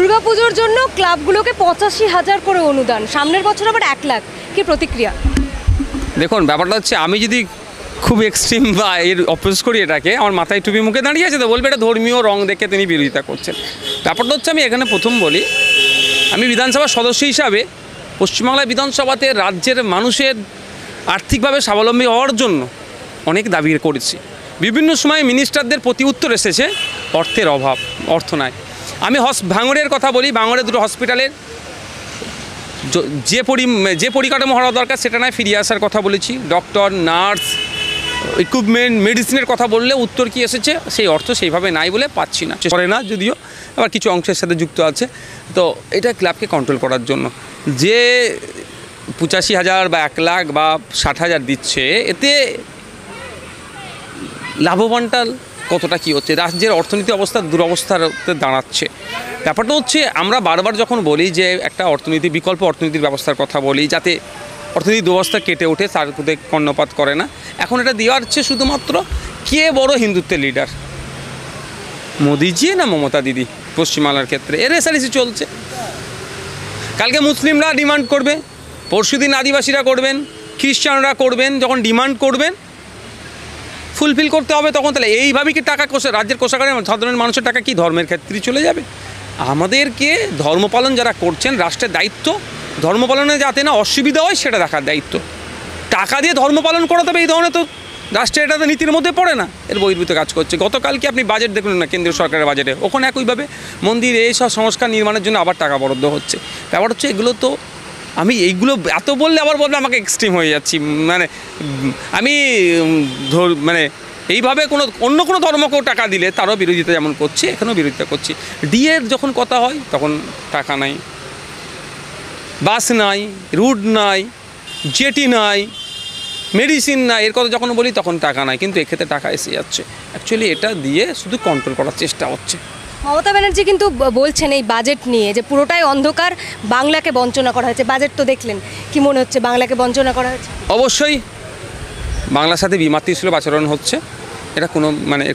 দুর্গাপুজোর জন্য ক্লাবগুলোকে 85,000 করে অনুদান, সামনের বছর আবার 1 লাখ, কি প্রতিক্রিয়া? দেখুন, ব্যাপারটা হচ্ছে আমি যদি খুব এক্সট্রিম বা এর অপোজ করি এটাকে, আমার মাথায় টুপি মুখে দাঁড়িয়ে আছে তো বলবে এটা ধর্মীয় রং দেখে তিনি বিরোধিতা করছেন। ব্যাপারটা হচ্ছে আমি এখানে প্রথম বলি, আমি বিধানসভার সদস্য হিসাবে পশ্চিমবাংলার বিধানসভাতে রাজ্যের মানুষের আর্থিকভাবে স্বাবলম্বী হওয়ার জন্য অনেক দাবি করেছি। বিভিন্ন সময় মিনিস্টারদের প্রতি উত্তর এসেছে অর্থের অভাব, অর্থ নাই। আমি ভাঙড়ের কথা বলি, ভাঙড়ের দুটো হসপিটালের যে পরিকাঠামো হওয়া দরকার সেটা নয়, ফিরিয়ে আসার কথা বলেছি। ডক্টর, নার্স, ইকুইপমেন্ট, মেডিসিনের কথা বললে উত্তর কি এসেছে, সেই অর্থ সেইভাবে নাই বলে পাচ্ছি না, করে না, যদিও আবার কিছু অংশের সাথে যুক্ত আছে। তো এটা ক্লাবকে কন্ট্রোল করার জন্য যে 85,000 বা 1 লাখ বা 60,000 দিচ্ছে, এতে লাভবানটা কতটা কী হচ্ছে, রাজ্যের অর্থনীতি অবস্থা দুরবস্থাতে দাঁড়াচ্ছে। ব্যাপারটা হচ্ছে আমরা বারবার যখন বলি যে একটা অর্থনীতি, বিকল্প অর্থনীতির ব্যবস্থার কথা বলি যাতে অর্থনীতির দুরবস্থা কেটে ওঠে, তার প্রতি কর্ণপাত করে না। এখন এটা দেওয়া হচ্ছে শুধুমাত্র কে বড় হিন্দুত্বের লিডার, মোদিজি না মমতা দিদি পশ্চিমবাংলার ক্ষেত্রে, এর রেসারেসি চলছে। কালকে মুসলিমরা ডিমান্ড করবে, পরশুদিন আদিবাসীরা করবেন, খ্রিস্টানরা করবেন। যখন ডিমান্ড করবেন ফুলফিল করতে হবে, তখন তাহলে এইভাবেই কি টাকা রাজ্যের কোষাগারে সাধারণ মানুষের টাকা কি ধর্মের ক্ষেত্রে চলে যাবে? আমাদেরকে ধর্মপালন যারা করছেন, রাষ্ট্রের দায়িত্ব ধর্মপালনে যাতে না অসুবিধা হয় সেটা দেখার দায়িত্ব। টাকা দিয়ে ধর্মপালন করাতে হবে এই ধরনের তো রাষ্ট্রের এটা তো নীতির মধ্যে পড়ে না, এর বহির্ভূত কাজ করছে। গতকালকে আপনি বাজেট দেখুন না, কেন্দ্রীয় সরকারের বাজেটে ওখানে একইভাবে মন্দির এইসব সংস্কার নির্মাণের জন্য আবার টাকা বরাদ্দ হচ্ছে। ব্যাপার হচ্ছে এগুলো তো আমি এইগুলো এত বললে আবার বলবে আমাকে এক্সট্রিম হয়ে যাচ্ছি, মানে আমি মানে এইভাবে অন্য কোনো ধর্মকেও টাকা দিলে তারও বিরোধিতা যেমন করছে, এখানেও বিরোধিতা করছি। ডিএর যখন কথা হয় তখন টাকা নাই, বাস নাই, রুট নাই, জেটি নাই, মেডিসিন নাই, এর কথা যখন বলি তখন টাকা নাই, কিন্তু এক্ষেত্রে টাকা এসে যাচ্ছে। অ্যাকচুয়ালি এটা দিয়ে শুধু কন্ট্রোল করার চেষ্টা হচ্ছে। মমতা ব্যানার্জি কিন্তু বলছেন এই বাজেট নিয়ে যে পুরোটাই অন্ধকার, বাংলাকে বঞ্চনা করা হয়েছে। বাজেট তো দেখলেন, কি মনে হচ্ছে বাংলাকে বঞ্চনা করা হয়েছে? অবশ্যই বাংলার সাথে বিমাতৃসুলভ আচরণ হচ্ছে, এটা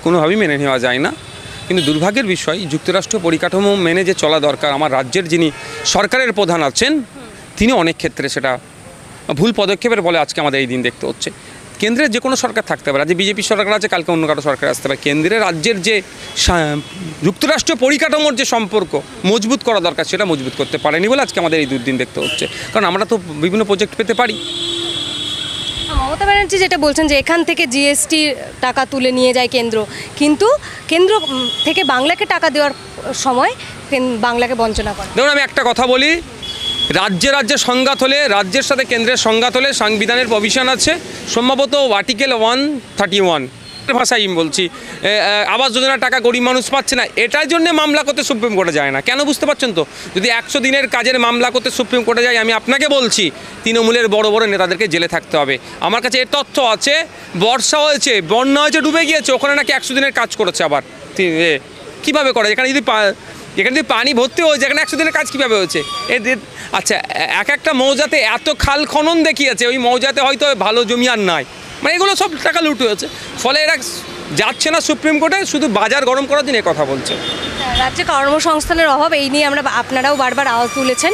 কোনোভাবেই মেনে নেওয়া যায় না। কিন্তু দুর্ভাগ্যের বিষয়, যুক্তরাষ্ট্রীয় পরিকাঠামো মেনে যে চলা দরকার, আমার রাজ্যের যিনি সরকারের প্রধান আছেন তিনি অনেক ক্ষেত্রে সেটা ভুল পদক্ষেপের বলে আজকে আমাদের এই দিন দেখতে হচ্ছে। কেন্দ্রের যে কোনো সরকার থাকতে পারে, আজ বিজেপি সরকার আছে, কালকে অন্য কারো সরকার আসতে পারে। কেন্দ্রের রাজ্যের যে যুক্তরাষ্ট্রীয় পরিকাঠামোর যে সম্পর্ক মজবুত করা দরকার সেটা মজবুত করতে পারেনি বলে আজকে আমাদের এই দুর্দিন দেখতে হচ্ছে। কারণ আমরা তো বিভিন্ন প্রজেক্ট পেতে পারি। মমতা ব্যানার্জি যেটা বলছেন যে এখান থেকে জিএসটি টাকা তুলে নিয়ে যায় কেন্দ্র, কিন্তু কেন্দ্র থেকে বাংলাকে টাকা দেওয়ার সময় বাংলাকে বঞ্চনা করে। দেখুন, আমি একটা কথা বলি, রাজ্যে সংঘাত হলে, রাজ্যের সাথে কেন্দ্রের সংঘাত হলে সাংবিধানের প্রভিশন আছে, সম্ভবত আর্টিকেল 131 ভাষায় বলছি, আবাস যোজনার টাকা গরিব মানুষ পাচ্ছে না, এটার জন্য মামলা করতে সুপ্রিম কোর্টে যায় না। কেন বুঝতে পারছেন তো? যদি 100 দিনের কাজের মামলা করতে সুপ্রিম কোর্টে যায়, আমি আপনাকে বলছি তৃণমূলের বড় বড় নেতাদেরকে জেলে থাকতে হবে। আমার কাছে এর তথ্য আছে, বর্ষা হয়েছে, বন্যা হয়েছে, ডুবে গিয়েছে, ওখানে নাকি 100 দিনের কাজ করেছে। আবার কীভাবে করে? এখানে যদি পানি ভর্তি হয়েছে, এখানে 100 দিনের কাজ কীভাবে হয়েছে? আচ্ছা, একটা মৌজাতে এত খাল খনন দেখিয়েছে, ওই মৌজাতে হয়তো ভালো জমি আর নাই, মানে এগুলো সব টাকা লুট হয়েছে। ফলে এরা যাচ্ছে না সুপ্রিম কোর্টে, শুধু বাজার গরম করার জন্য কথা বলছে। রাজ্যে কর্মসংস্থানের অভাব, এই নিয়ে আপনারাও বারবার আওয়াজ তুলেছেন,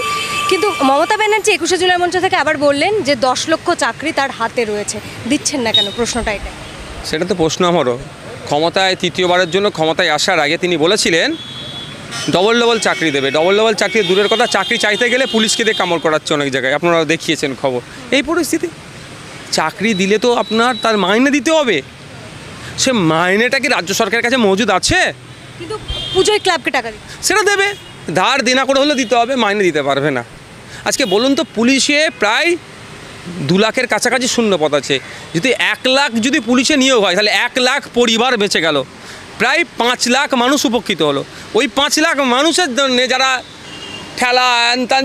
কিন্তু মমতা ব্যানার্জি 21শে জুলাই মঞ্চ থেকে আবার বললেন যে 10 লক্ষ চাকরি তার হাতে রয়েছে, দিচ্ছেন না কেন? প্রশ্নটা এটা। সেটা তো প্রশ্ন আমারও। ক্ষমতায় তৃতীয়বারের জন্য ক্ষমতায় আসার আগে তিনি বলেছিলেন ডবল চাকরি দেবে। ডবল চাকরি দূরের কথা, চাকরি চাইতে গেলে পুলিশকে দিয়ে কামড় করাচ্ছে অনেক জায়গায়, আপনারা দেখিয়েছেন খবর। এই পরিস্থিতি, চাকরি দিলে তো আপনার তার মাইনে দিতে হবে, সে মাইনেটা কি রাজ্য সরকারের কাছে মজুদ আছে? কিন্তু পুজোয় ক্লাবকে টাকা দিতে সেটা দেবে, ধার দেনা করে হলে দিতে হবে, মাইনে দিতে পারবে না। আজকে বলুন তো, পুলিশে প্রায় 2 লাখের কাছাকাছি শূন্যপদ আছে। যদি 1 লাখ যদি পুলিশে নিয়োগ হয়, তাহলে 1 লাখ পরিবার বেঁচে গেল, প্রায় 5 লাখ মানুষ উপকৃত হলো। ওই 5 লাখ মানুষের জন্য যারা ঠেলা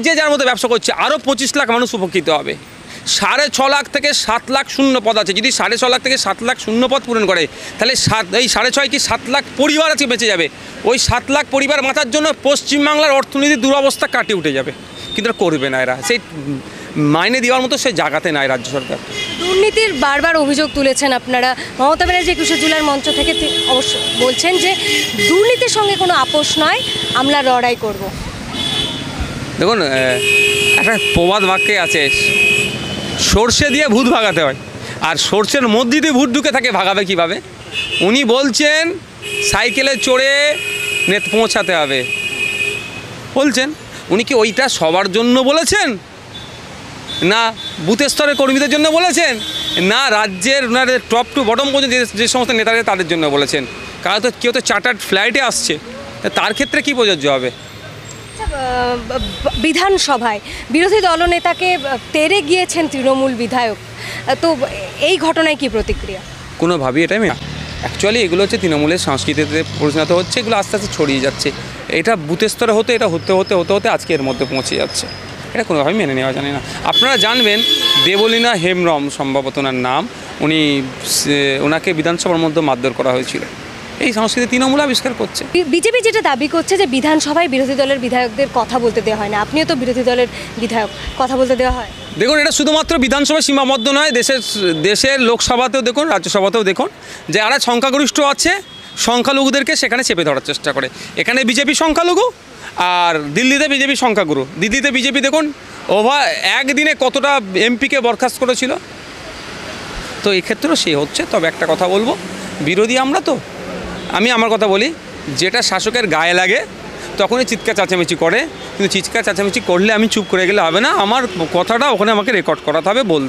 যে যার মধ্যে ব্যবসা করছে, আরও 25 লাখ মানুষ উপকৃত হবে। 6.5 লাখ থেকে 7 লাখ শূন্যপদ আছে। যদি 6.5 লাখ থেকে 7 লাখ শূন্যপদ পূরণ করে, তাহলে এই 6.5 কি 7 লাখ পরিবার আছে বেঁচে যাবে। ওই 7 লাখ পরিবার বাঁচার জন্য পশ্চিমবাংলার অর্থনীতির দুরবস্থা কাটিয়ে উঠে যাবে, কিন্তু করবে না এরা। সেই মাইনে দেওয়ার মতো সে জায়গাতে নাই রাজ্য সরকার। দুর্নীতির বারবার অভিযোগ তুলেছেন আপনারা। মমতা ব্যানার্জি 21শে জুলাইয়ের মঞ্চ থেকে অবশ্য বলছেন যে দুর্নীতির সঙ্গে কোনো আপোষ নয়, আমরা লড়াই করব। দেখুন একটা প্রবাদ বাক্যে আছে, সর্ষে দিয়ে ভূত ভাগাতে হয়, আর সর্ষের মধ্যে দিয়ে ভূত ঢুকে থাকে, ভাগাবে কীভাবে? উনি বলছেন সাইকেলে চড়ে পৌঁছাতে হবে বলছেন। উনি কি ওইটা সবার জন্য বলেছেন, না বুথের স্তরের কর্মীদের জন্য বলেছেন, না রাজ্যের ওনাদের টপ টু বটম পর্যন্ত যে সমস্ত নেতারা তাদের জন্য বলেছেন? কারণ তো কেউ তো চার্টার্ড ফ্লাইটে আসছে, তার ক্ষেত্রে কী প্রযোজ্য হবে? বিধানসভায় বিরোধী দলনেতাকে তেড়ে গিয়েছেন তৃণমূল বিধায়ক, তো এই ঘটনায় কি প্রতিক্রিয়া? কোনোভাবেই এটা অ্যাকচুয়ালি এগুলো হচ্ছে তৃণমূলের সংস্কৃতিতে পরিণত হচ্ছে, এগুলো আস্তে আস্তে ছড়িয়ে যাচ্ছে। এটা বুথের স্তরে হতে এটা হতে হতে হতে হতে আজকে এর মধ্যে পৌঁছে যাচ্ছে, এটা কোনোভাবেই মেনে নেওয়া জানি না। আপনারা জানবেন দেবলীনা হেমব্রম সম্ভবত ওনার নাম, ওনাকে বিধানসভার মধ্যে মারধর করা হয়েছিল। এই সংস্কৃতি তৃণমূল আবিষ্কার করছে। বিজেপি যেটা দাবি করছে যে বিধানসভায় বিরোধী দলের বিধায়কদের কথা বলতে দেওয়া হয় না, আপনিও তো বিরোধী দলের বিধায়ক, কথা বলতে দেওয়া হয়? দেখুন, এটা শুধুমাত্র বিধানসভায় সীমাবদ্ধ নয়, দেশের লোকসভাতেও দেখুন, রাজ্যসভাতেও দেখুন, যারা সংখ্যাগরিষ্ঠ আছে সংখ্যালঘুদেরকে সেখানে চেপে ধরার চেষ্টা করে। এখানে বিজেপি সংখ্যালঘু, আর দিল্লিতে বিজেপি সংখ্যাগুরু। দিল্লিতে বিজেপি দেখুন একদিনে কতটা এমপিকে বরখাস্ত করেছিল, তো এক্ষেত্রেও সে হচ্ছে। তবে একটা কথা বলবো, বিরোধী আমরা তো, আমি আমার কথা বলি, যেটা শাসকের গায়ে লাগে তখনই চিৎকার চেঁচামেচি করে, কিন্তু চিৎকার চেঁচামেচি করলে আমি চুপ করে গেলে হবে না, আমার কথাটা ওখানে আমাকে রেকর্ড করাতে হবে, বলতে